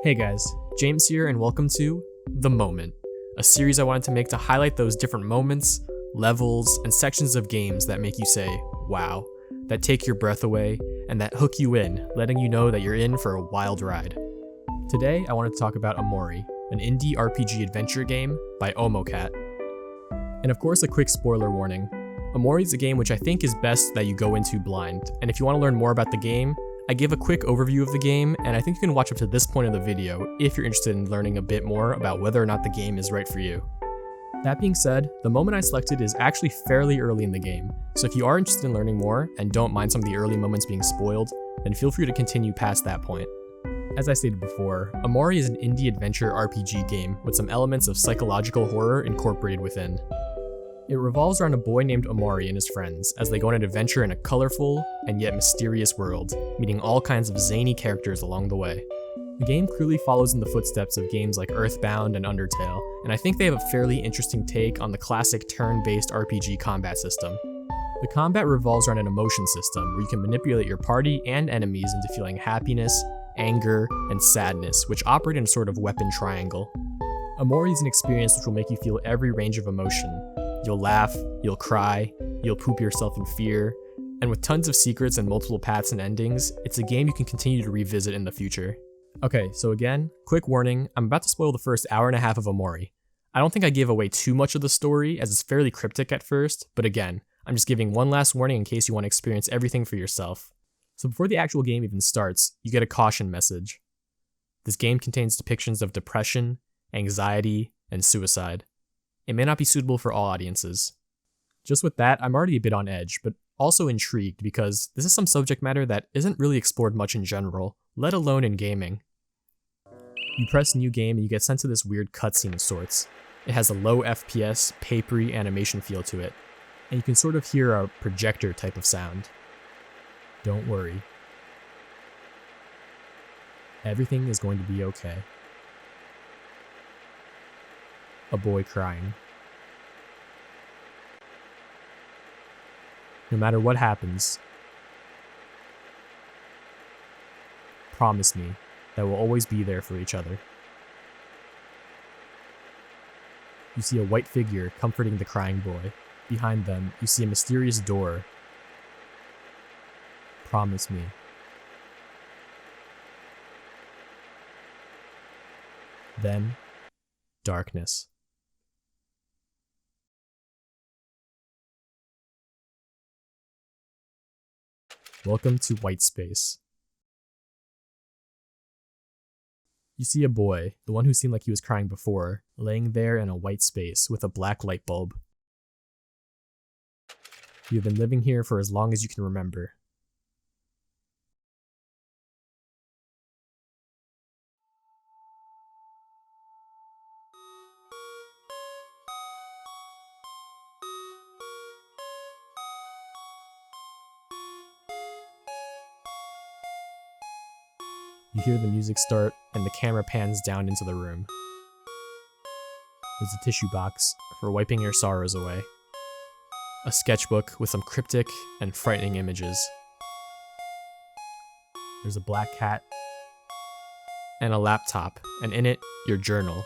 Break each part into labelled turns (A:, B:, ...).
A: Hey guys, James here and welcome to The Moment, a series I wanted to make to highlight those different moments, levels, and sections of games that make you say, wow, that take your breath away, and that hook you in, letting you know that you're in for a wild ride. Today, I wanted to talk about Omori, an indie RPG adventure game by Omori. And of course, a quick spoiler warning. Omori is a game which I think is best that you go into blind, and if you want to learn more about the game, I give a quick overview of the game, and I think you can watch up to this point of the video if you're interested in learning a bit more about whether or not the game is right for you. That being said, the moment I selected is actually fairly early in the game, so if you are interested in learning more and don't mind some of the early moments being spoiled, then feel free to continue past that point. As I stated before, Omori is an indie adventure RPG game with some elements of psychological horror incorporated within. It revolves around a boy named Omori and his friends as they go on an adventure in a colorful and yet mysterious world, meeting all kinds of zany characters along the way. The game clearly follows in the footsteps of games like Earthbound and Undertale, and I think they have a fairly interesting take on the classic turn-based RPG combat system. The combat revolves around an emotion system where you can manipulate your party and enemies into feeling happiness, anger, and sadness, which operate in a sort of weapon triangle. Omori is an experience which will make you feel every range of emotion. You'll laugh, you'll cry, you'll poop yourself in fear, and with tons of secrets and multiple paths and endings, it's a game you can continue to revisit in the future. Okay, so again, quick warning, I'm about to spoil the first hour and a half of Omori. I don't think I gave away too much of the story, as it's fairly cryptic at first, but again, I'm just giving one last warning in case you want to experience everything for yourself. So before the actual game even starts, you get a caution message. This game contains depictions of depression, anxiety, and suicide. It may not be suitable for all audiences. Just with that, I'm already a bit on edge, but also intrigued because this is some subject matter that isn't really explored much in general, let alone in gaming. You press new game and you get sent to this weird cutscene of sorts. It has a low FPS, papery animation feel to it, and you can sort of hear a projector type of sound. Don't worry. Everything is going to be okay. A boy crying. No matter what happens, promise me that we'll always be there for each other. You see a white figure comforting the crying boy. Behind them, you see a mysterious door. Promise me. Then, darkness. Welcome to white space. You see a boy, the one who seemed like he was crying before, laying there in a white space with a black light bulb. You've been living here for as long as you can remember. You hear the music start, and the camera pans down into the room. There's a tissue box for wiping your sorrows away. A sketchbook with some cryptic and frightening images. There's a black cat. And a laptop, and in it, your journal.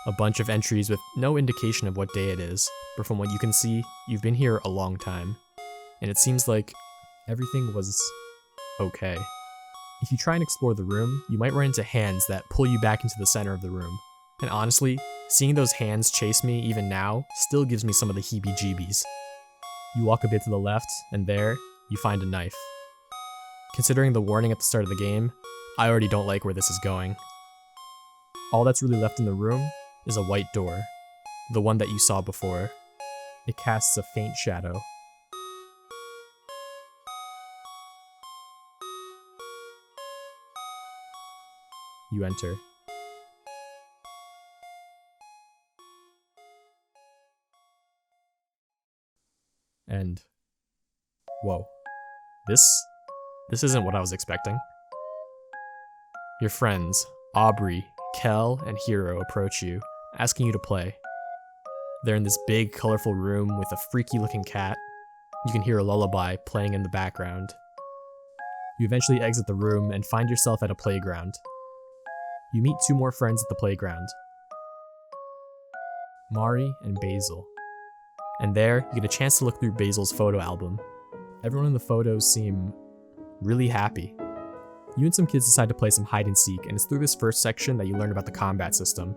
A: A bunch of entries with no indication of what day it is, but from what you can see, you've been here a long time. And it seems like everything was okay. If you try and explore the room, you might run into hands that pull you back into the center of the room. And honestly, seeing those hands chase me even now still gives me some of the heebie-jeebies. You walk a bit to the left, and there, you find a knife. Considering the warning at the start of the game, I already don't like where this is going. All that's really left in the room is a white door, the one that you saw before. It casts a faint shadow. You enter. And whoa. This isn't what I was expecting. Your friends, Aubrey, Kel, and Hiro approach you, asking you to play. They're in this big, colorful room with a freaky-looking cat. You can hear a lullaby playing in the background. You eventually exit the room and find yourself at a playground. You meet two more friends at the playground, Mari and Basil. And there, you get a chance to look through Basil's photo album. Everyone in the photos seem really happy. You and some kids decide to play some hide and seek, and it's through this first section that you learn about the combat system.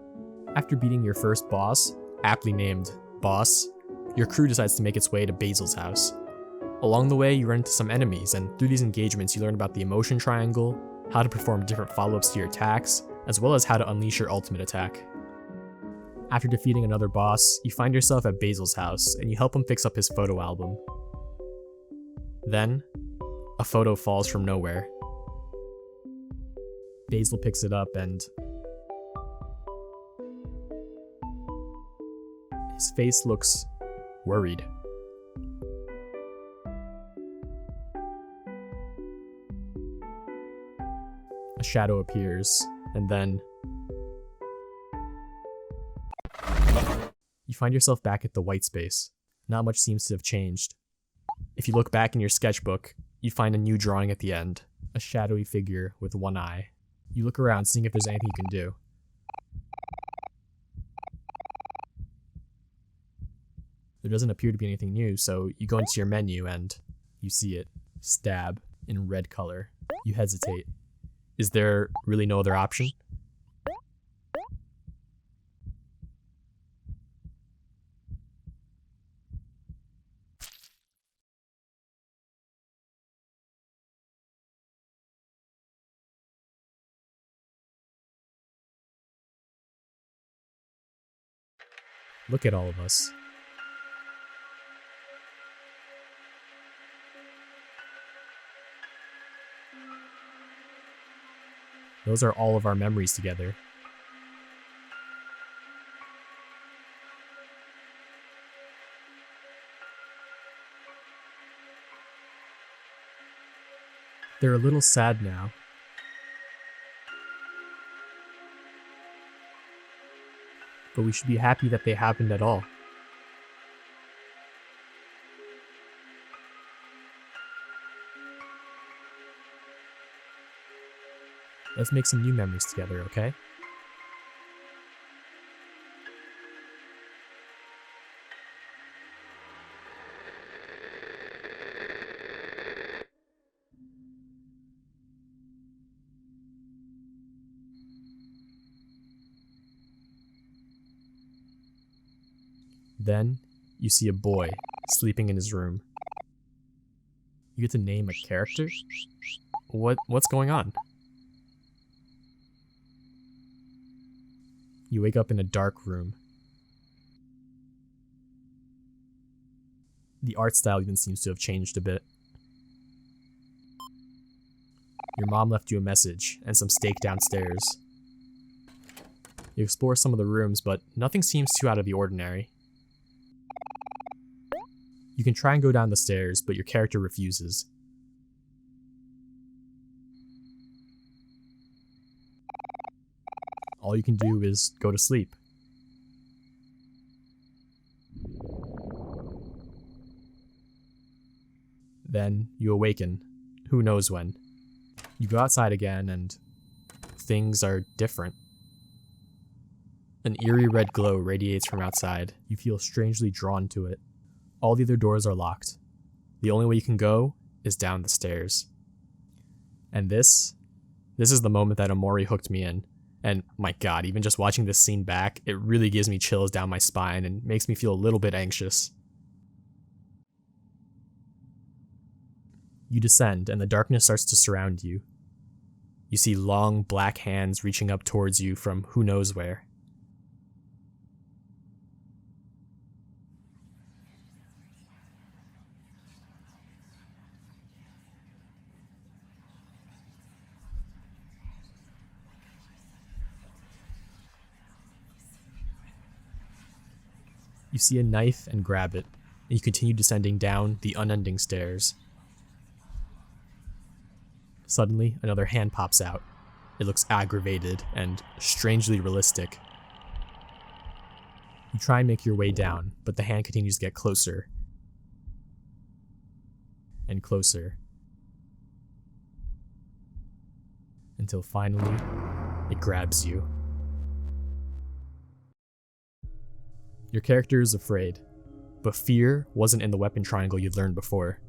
A: After beating your first boss, aptly named Boss, your crew decides to make its way to Basil's house. Along the way, you run into some enemies, and through these engagements you learn about the emotion triangle, how to perform different follow-ups to your attacks, as well as how to unleash your ultimate attack. After defeating another boss, you find yourself at Basil's house, and you help him fix up his photo album. Then, a photo falls from nowhere. Basil picks it up and his face looks worried. A shadow appears, and then you find yourself back at the white space. Not much seems to have changed. If you look back in your sketchbook, you find a new drawing at the end, a shadowy figure with one eye. You look around, seeing if there's anything you can do. There doesn't appear to be anything new, so you go into your menu and you see it, stab, in red color. You hesitate. Is there really no other option? Look at all of us. Those are all of our memories together. They're a little sad now. But we should be happy that they happened at all. Let's make some new memories together, okay? Then, you see a boy sleeping in his room. You get to name a character? What's going on? You wake up in a dark room. The art style even seems to have changed a bit. Your mom left you a message and some steak downstairs. You explore some of the rooms, but nothing seems too out of the ordinary. You can try and go down the stairs, but your character refuses. All you can do is go to sleep. Then you awaken, who knows when. You go outside again and things are different. An eerie red glow radiates from outside. You feel strangely drawn to it. All the other doors are locked. The only way you can go is down the stairs. And this is the moment that Omori hooked me in. And my god, even just watching this scene back, it really gives me chills down my spine and makes me feel a little bit anxious. You descend, and the darkness starts to surround you. You see long, black hands reaching up towards you from who knows where. You see a knife and grab it, and you continue descending down the unending stairs. Suddenly, another hand pops out. It looks aggravated and strangely realistic. You try and make your way down, but the hand continues to get closer and closer, until finally it grabs you. Your character is afraid, but fear wasn't in the weapon triangle you'd learned before.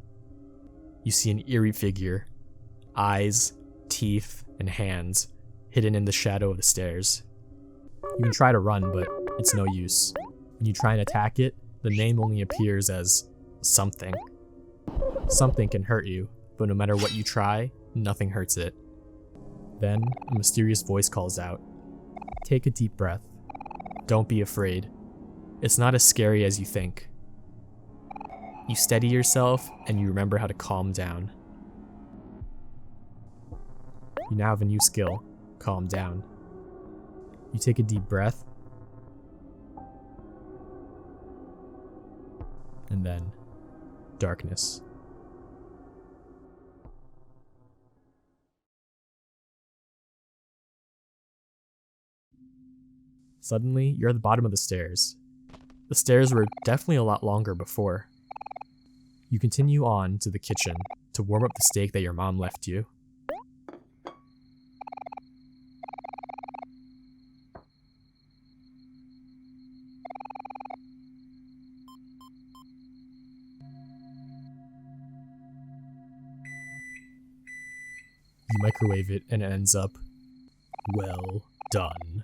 A: You see an eerie figure, eyes, teeth, and hands hidden in the shadow of the stairs. You can try to run, but it's no use. When you try and attack it, the name only appears as something. Something can hurt you, but no matter what you try, nothing hurts it. Then, a mysterious voice calls out. Take a deep breath. Don't be afraid. It's not as scary as you think. You steady yourself, and you remember how to calm down. You now have a new skill, calm down. You take a deep breath, and then darkness. Suddenly, you're at the bottom of the stairs. The stairs were definitely a lot longer before. You continue on to the kitchen to warm up the steak that your mom left you. You microwave it and it ends up well done.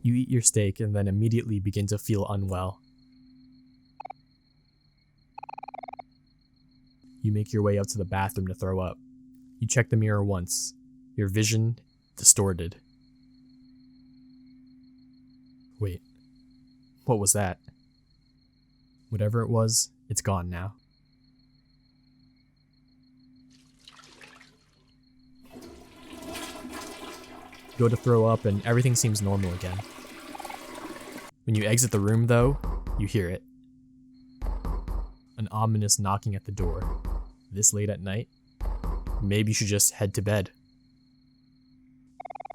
A: You eat your steak and then immediately begin to feel unwell. You make your way up to the bathroom to throw up. You check the mirror once. Your vision distorted. Wait, what was that? Whatever it was, it's gone now. You go to throw up and everything seems normal again. When you exit the room though, you hear it. An ominous knocking at the door. This late at night? Maybe you should just head to bed.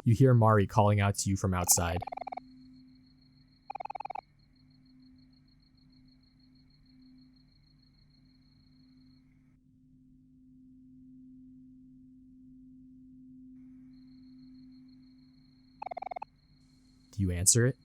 A: You hear Omori calling out to you from outside. Do you answer it?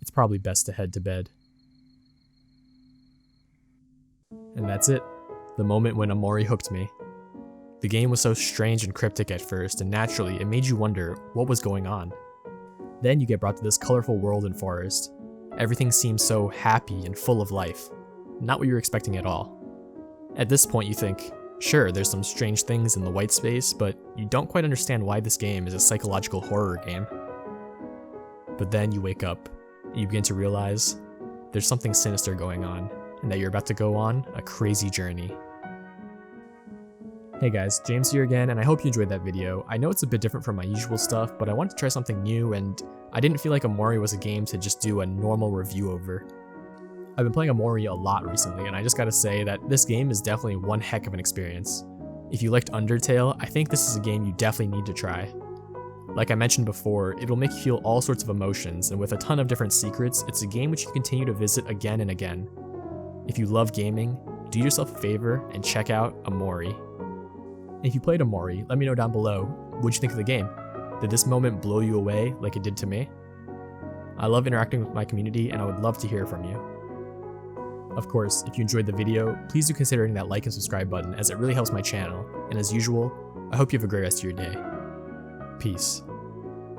A: It's probably best to head to bed. And that's it. The moment when Omori hooked me. The game was so strange and cryptic at first, and naturally, it made you wonder what was going on. Then you get brought to this colorful world and forest. Everything seems so happy and full of life. Not what you were expecting at all. At this point you think, sure, there's some strange things in the white space, but you don't quite understand why this game is a psychological horror game. But then you wake up, and you begin to realize there's something sinister going on, and that you're about to go on a crazy journey. Hey guys, James here again, and I hope you enjoyed that video. I know it's a bit different from my usual stuff, but I wanted to try something new, and I didn't feel like Omori was a game to just do a normal review over. I've been playing Omori a lot recently, and I just gotta say that this game is definitely one heck of an experience. If you liked Undertale, I think this is a game you definitely need to try. Like I mentioned before, it'll make you feel all sorts of emotions, and with a ton of different secrets, it's a game which you continue to visit again and again. If you love gaming, do yourself a favor and check out Omori. If you played Omori, let me know down below, what'd you think of the game? Did this moment blow you away like it did to me? I love interacting with my community and I would love to hear from you. Of course, if you enjoyed the video, please do consider hitting that like and subscribe button as it really helps my channel, and as usual, I hope you have a great rest of your day. Peace.